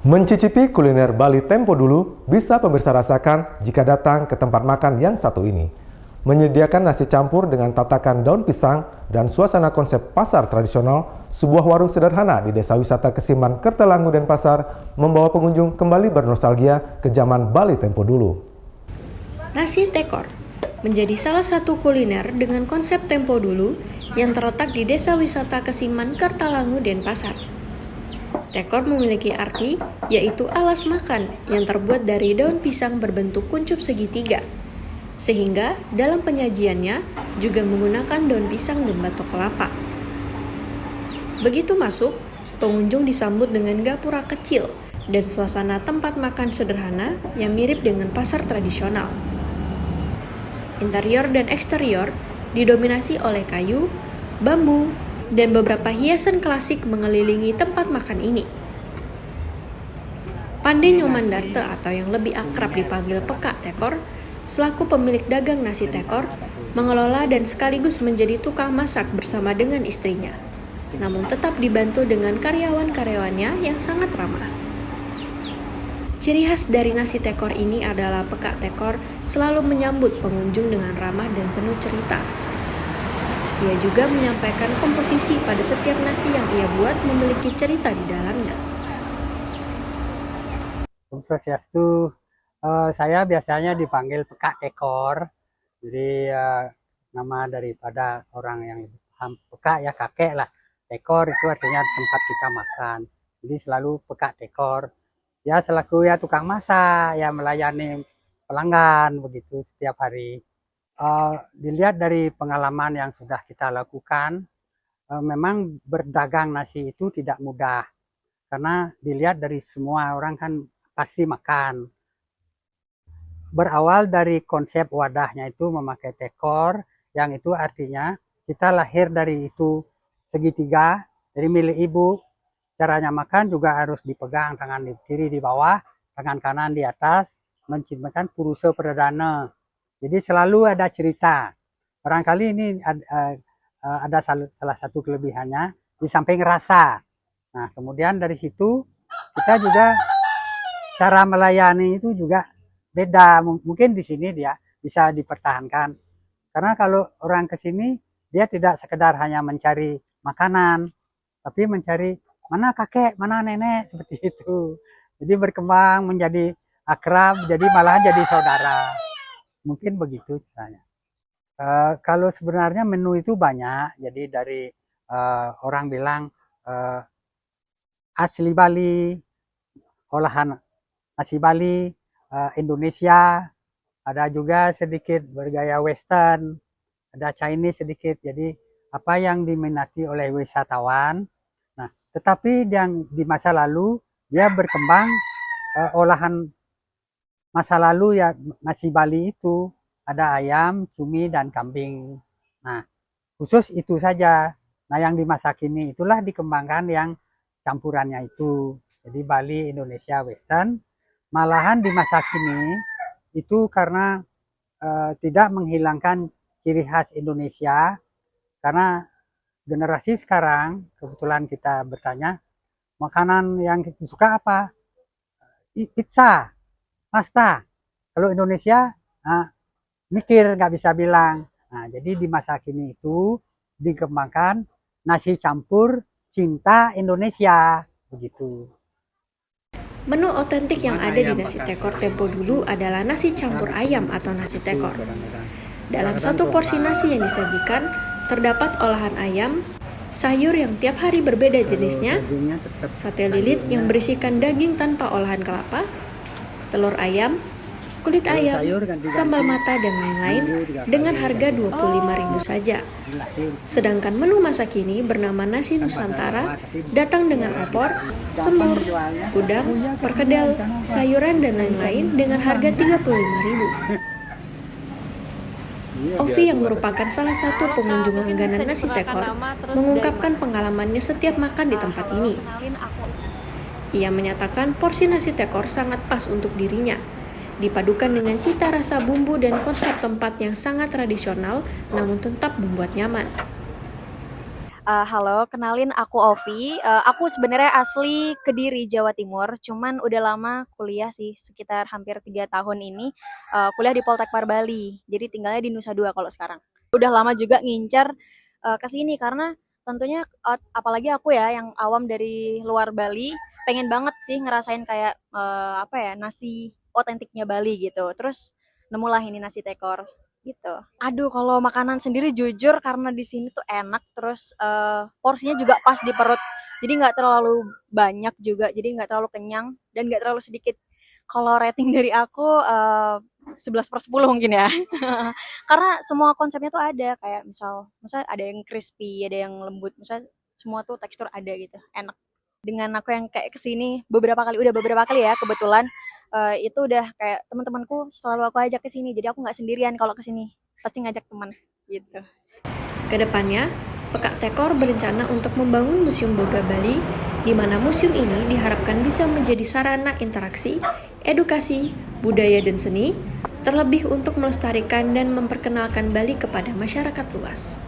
Mencicipi kuliner Bali tempo dulu bisa pemirsa rasakan jika datang ke tempat makan yang satu ini. Menyediakan nasi campur dengan tatakan daun pisang dan suasana konsep pasar tradisional, sebuah warung sederhana di Desa Wisata Kesiman, Kertalangu, Denpasar membawa pengunjung kembali bernostalgia ke zaman Bali tempo dulu. Nasi tekor menjadi salah satu kuliner dengan konsep tempo dulu yang terletak di Desa Wisata Kesiman, Kertalangu, Denpasar. Tekor memiliki arti, yaitu alas makan yang terbuat dari daun pisang berbentuk kuncup segitiga. Sehingga dalam penyajiannya juga menggunakan daun pisang dan batok kelapa. Begitu masuk, pengunjung disambut dengan gapura kecil dan suasana tempat makan sederhana yang mirip dengan pasar tradisional. Interior dan eksterior didominasi oleh kayu, bambu, dan beberapa hiasan klasik mengelilingi tempat makan ini. Pandey Nyomandarte atau yang lebih akrab dipanggil Peka Tekor, selaku pemilik dagang nasi tekor, mengelola dan sekaligus menjadi tukang masak bersama dengan istrinya. Namun tetap dibantu dengan karyawan-karyawannya yang sangat ramah. Ciri khas dari nasi tekor ini adalah Peka Tekor selalu menyambut pengunjung dengan ramah dan penuh cerita. Ia juga menyampaikan komposisi pada setiap nasi yang ia buat memiliki cerita di dalamnya. Swastiastu, saya biasanya dipanggil Peka Tekor. Jadi nama daripada orang yang paham peka ya kakek lah. Tekor itu artinya tempat kita makan. Jadi selalu Peka Tekor. Ya selaku ya tukang masak, ya melayani pelanggan begitu setiap hari. Dilihat dari pengalaman yang sudah kita lakukan, memang berdagang nasi itu tidak mudah. Karena dilihat dari semua orang kan pasti makan. Berawal dari konsep wadahnya itu memakai tekor, yang itu artinya kita lahir dari itu segitiga, dari milik ibu. Caranya makan juga harus dipegang, tangan di kiri di bawah, tangan kanan di atas, menciumkan purusa perdana. Jadi selalu ada cerita. Barangkali ini ada salah satu kelebihannya di samping rasa. Nah, kemudian dari situ kita juga cara melayani itu juga beda. Mungkin di sini dia bisa dipertahankan. Karena kalau orang ke sini dia tidak sekedar hanya mencari makanan, tapi mencari mana kakek, mana nenek, seperti itu. Jadi berkembang menjadi akrab, jadi malahan jadi saudara. Mungkin begitu caranya. Kalau sebenarnya menu itu banyak, jadi dari orang bilang asli Bali, olahan nasi Bali, Indonesia, ada juga sedikit bergaya Western, ada Chinese sedikit. Jadi apa yang diminati oleh wisatawan. Nah, tetapi yang di masa lalu dia berkembang olahan masa lalu ya nasi Bali itu ada ayam, cumi, dan kambing. Nah, khusus itu saja. Nah, yang dimasak ini itulah dikembangkan yang campurannya itu. Jadi Bali, Indonesia, Western. Malahan dimasak ini itu karena tidak menghilangkan ciri khas Indonesia. Karena generasi sekarang, kebetulan kita bertanya, makanan yang suka apa? Pizza, pasta. Kalau Indonesia mikir nggak bisa bilang. Nah, jadi di masa kini itu dikembangkan nasi campur cinta Indonesia begitu. Menu otentik yang ada di nasi tekor tempo dulu adalah nasi campur ayam atau nasi tekor. Dalam satu porsi nasi yang disajikan terdapat olahan ayam, sayur yang tiap hari berbeda jenisnya, sate lilit yang berisikan daging tanpa olahan kelapa, telur ayam, kulit ayam, sambal mata, dan lain-lain dengan harga 25.000 saja. Sedangkan menu masa kini bernama nasi Nusantara datang dengan opor, semur, udang, perkedel, sayuran, dan lain-lain dengan harga 35.000. Ovi yang merupakan salah satu pengunjung langganan nasi tekor mengungkapkan pengalamannya setiap makan di tempat ini. Ia menyatakan porsi nasi tekor sangat pas untuk dirinya, dipadukan dengan cita rasa bumbu dan konsep tempat yang sangat tradisional namun tetap membuat nyaman. Halo, kenalin aku Ovi. Aku sebenarnya asli Kediri, Jawa Timur. Cuman udah lama kuliah sih, sekitar hampir 3 tahun ini. Kuliah di Poltekpar Bali. Jadi tinggalnya di Nusa Dua kalau sekarang. Udah lama juga ngincar ke sini karena tentunya apalagi aku ya yang awam dari luar Bali, pengen banget sih ngerasain kayak apa ya nasi otentiknya Bali gitu. Terus nemulah ini nasi tekor gitu. Aduh, kalau makanan sendiri jujur karena di sini tuh enak, terus porsinya juga pas di perut. Jadi nggak terlalu banyak juga, jadi nggak terlalu kenyang dan nggak terlalu sedikit. Kalau rating dari aku 11/10 mungkin ya. Karena semua konsepnya tuh ada kayak misal ada yang crispy, ada yang lembut, misal semua tuh tekstur ada gitu, enak. Dengan aku yang kayak kesini udah beberapa kali ya kebetulan itu udah kayak teman-temanku selalu aku ajak ke sini. Jadi aku nggak sendirian kalau ke sini. Pasti ngajak teman gitu. Kedepannya, Pekak Tekor berencana untuk membangun Museum Boga Bali, di mana museum ini diharapkan bisa menjadi sarana interaksi, edukasi, budaya dan seni, terlebih untuk melestarikan dan memperkenalkan Bali kepada masyarakat luas.